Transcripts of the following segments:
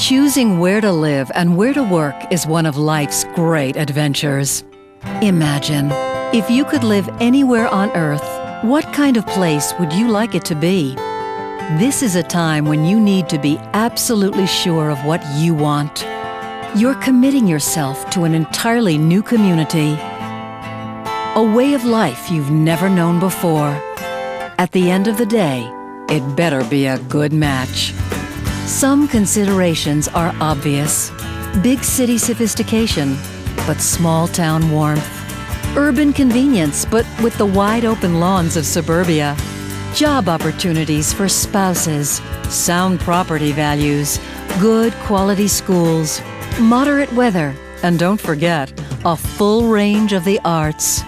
Choosing where to live and where to work is one of life's great adventures. Imagine, if you could live anywhere on Earth, what kind of place would you like it to be? This is a time when you need to be absolutely sure of what you want. You're committing yourself to an entirely new community, a way of life you've never known before. At the end of the day, it better be a good match. Some considerations are obvious. Big city sophistication, but small town warmth. Urban convenience, but with the wide open lawns of suburbia. Job opportunities for spouses. Sound property values. Good quality schools. Moderate weather. And don't forget, a full range of the arts.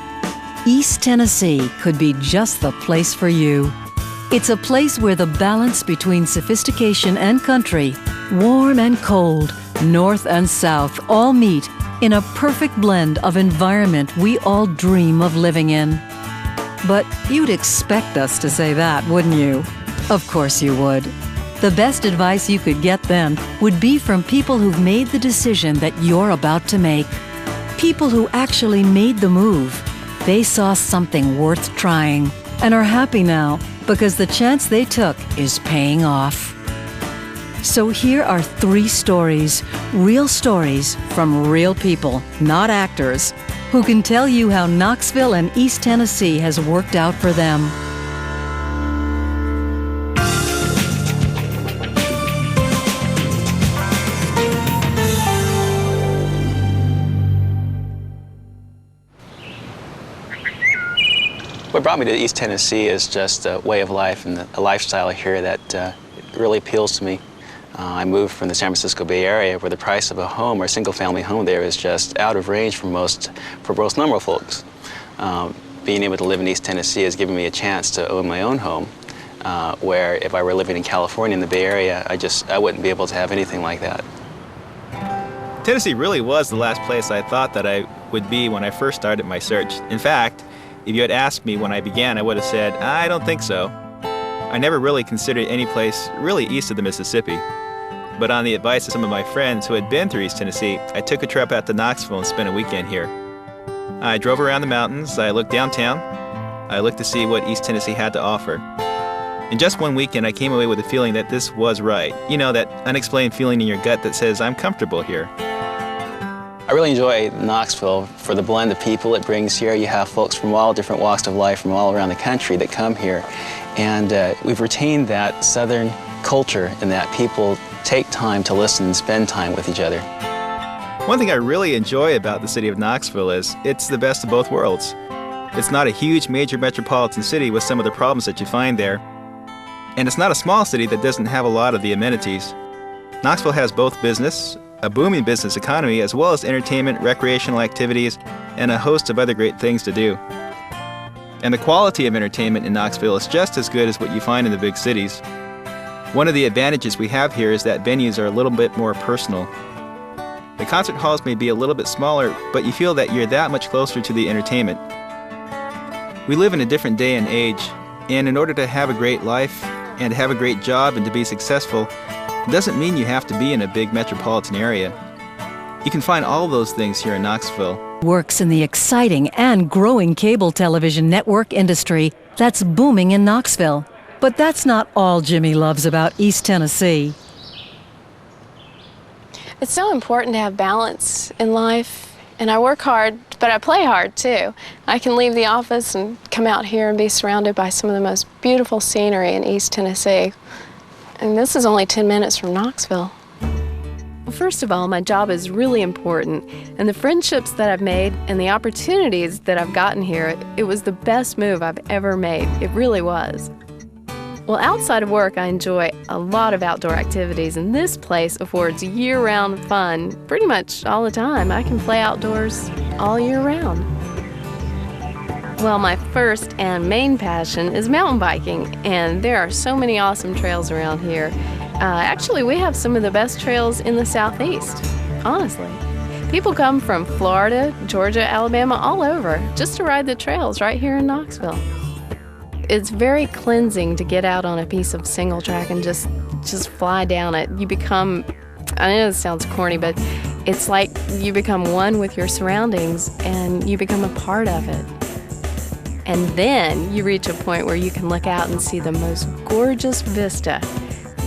East Tennessee could be just the place for you. It's a place where the balance between sophistication and country, warm and cold, north and south, all meet in a perfect blend of environment we all dream of living in. But you'd expect us to say that, wouldn't you? Of course you would. The best advice you could get then would be from people who've made the decision that you're about to make. People who actually made the move. They saw something worth trying and are happy now because the chance they took is paying off. So here are 3 stories, real stories from real people, not actors, who can tell you how Knoxville and East Tennessee has worked out for them. What brought me to East Tennessee is just a way of life and a lifestyle here that really appeals to me. I moved from the San Francisco Bay Area where the price of a home or a single-family home there is just out of range for most number of folks. Being able to live in East Tennessee has given me a chance to own my own home, where if I were living in California in the Bay Area, I wouldn't be able to have anything like that. Tennessee really was the last place I thought that I would be when I first started my search. In fact, if you had asked me when I began, I would have said, I don't think so. I never really considered any place really east of the Mississippi. But on the advice of some of my friends who had been through East Tennessee, I took a trip out to Knoxville and spent a weekend here. I drove around the mountains, I looked downtown, I looked to see what East Tennessee had to offer. In just one weekend, I came away with a feeling that this was right. You know, that unexplained feeling in your gut that says, I'm comfortable here. I really enjoy Knoxville for the blend of people it brings here. You have folks from all different walks of life from all around the country that come here. And we've retained that Southern culture in that people take time to listen and spend time with each other. One thing I really enjoy about the city of Knoxville is it's the best of both worlds. It's not a huge major metropolitan city with some of the problems that you find there. And it's not a small city that doesn't have a lot of the amenities. Knoxville has both business, a booming business economy, as well as entertainment, recreational activities, and a host of other great things to do. And the quality of entertainment in Knoxville is just as good as what you find in the big cities. One of the advantages we have here is that venues are a little bit more personal. The concert halls may be a little bit smaller, but you feel that you're that much closer to the entertainment. We live in a different day and age, and in order to have a great life and to have a great job and to be successful, it doesn't mean you have to be in a big metropolitan area. You can find all those things here in Knoxville. Works in the exciting and growing cable television network industry that's booming in Knoxville. But that's not all Jimmy loves about East Tennessee. It's so important to have balance in life, and I work hard, but I play hard too. I can leave the office and come out here and be surrounded by some of the most beautiful scenery in East Tennessee. And this is only 10 minutes from Knoxville. Well, first of all, my job is really important, and the friendships that I've made and the opportunities that I've gotten here, it was the best move I've ever made. It really was. Well, outside of work, I enjoy a lot of outdoor activities, and this place affords year-round fun pretty much all the time. I can play outdoors all year round. Well, my first and main passion is mountain biking, and there are so many awesome trails around here. Actually, we have some of the best trails in the Southeast, honestly. People come from Florida, Georgia, Alabama, all over just to ride the trails right here in Knoxville. It's very cleansing to get out on a piece of single track and just fly down it. You become I know this sounds corny, but it's like you become one with your surroundings and you become a part of it. And then you reach a point where you can look out and see the most gorgeous vista.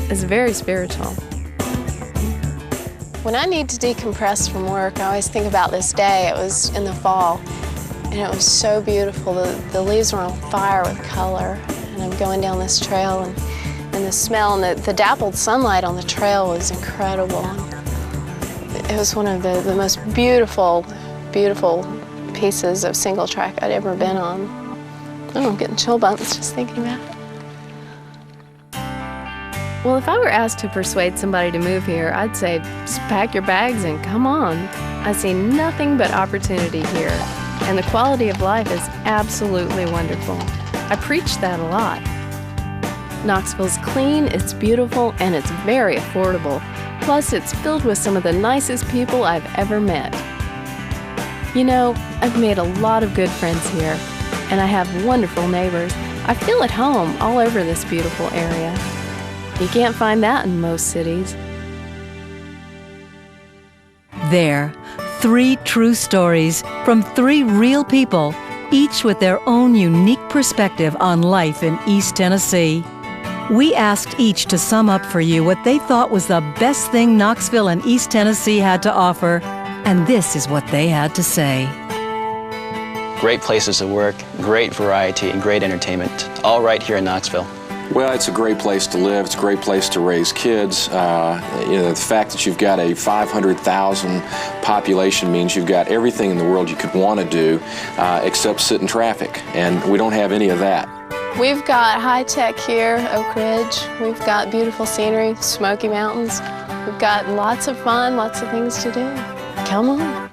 It's very spiritual. When I need to decompress from work, I always think about this day. It was in the fall, and it was so beautiful. The leaves were on fire with color, and I'm going down this trail, and the smell and the dappled sunlight on the trail was incredible. It was one of the most beautiful, beautiful pieces of single track I'd ever been on. Oh, I'm getting chill bumps just thinking about it. Well, if I were asked to persuade somebody to move here, I'd say, just pack your bags and come on. I see nothing but opportunity here, and the quality of life is absolutely wonderful. I preach that a lot. Knoxville's clean, it's beautiful, and it's very affordable. Plus, it's filled with some of the nicest people I've ever met. You know, I've made a lot of good friends here, and I have wonderful neighbors. I feel at home all over this beautiful area. You can't find that in most cities. There, 3 true stories from 3 real people, each with their own unique perspective on life in East Tennessee. We asked each to sum up for you what they thought was the best thing Knoxville and East Tennessee had to offer, and this is what they had to say. Great places to work, great variety, and great entertainment, all right here in Knoxville. Well, it's a great place to live. It's a great place to raise kids. The fact that you've got a 500,000 population means you've got everything in the world you could want to do except sit in traffic, and we don't have any of that. We've got high tech here, Oak Ridge. We've got beautiful scenery, Smoky Mountains. We've got lots of fun, lots of things to do. Come on.